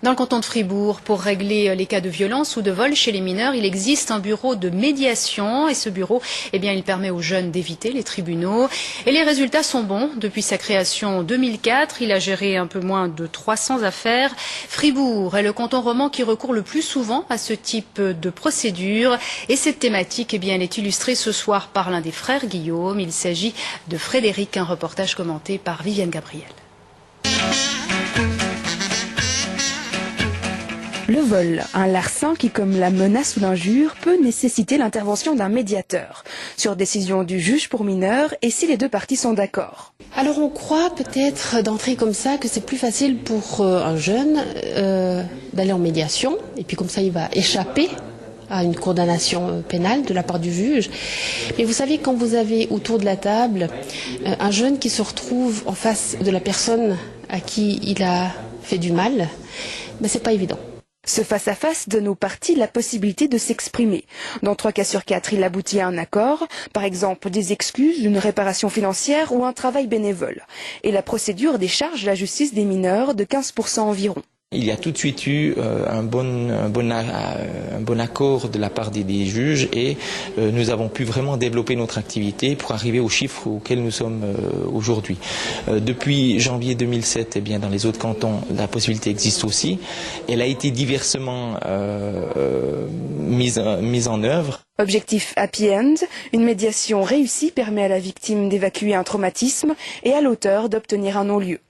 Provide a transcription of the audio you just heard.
Dans le canton de Fribourg, pour régler les cas de violence ou de vol chez les mineurs, il existe un bureau de médiation et ce bureau, il permet aux jeunes d'éviter les tribunaux. Et les résultats sont bons. Depuis sa création en 2004, il a géré un peu moins de 300 affaires. Fribourg est le canton roman qui recourt le plus souvent à ce type de procédure. Et cette thématique, elle est illustrée ce soir par l'un des frères Guillaume. Il s'agit de Frédéric, un reportage commenté par Viviane Gabriel. Le vol, un larcin qui, comme la menace ou l'injure, peut nécessiter l'intervention d'un médiateur, sur décision du juge pour mineurs et si les deux parties sont d'accord. Alors on croit peut-être d'entrer comme ça que c'est plus facile pour un jeune d'aller en médiation, et puis comme ça il va échapper à une condamnation pénale de la part du juge. Mais vous savez, quand vous avez autour de la table un jeune qui se retrouve en face de la personne à qui il a fait du mal, c'est pas évident. Ce face-à-face donne aux parties la possibilité de s'exprimer. Dans 3 cas sur 4, il aboutit à un accord, par exemple des excuses, une réparation financière ou un travail bénévole. Et la procédure décharge la justice des mineurs de 15% environ. Il y a tout de suite eu un bon accord de la part des juges et nous avons pu vraiment développer notre activité pour arriver aux chiffres auxquels nous sommes aujourd'hui. Depuis janvier 2007, dans les autres cantons, la possibilité existe aussi. Elle a été diversement mise en œuvre. Objectif happy end, une médiation réussie permet à la victime d'évacuer un traumatisme et à l'auteur d'obtenir un non-lieu.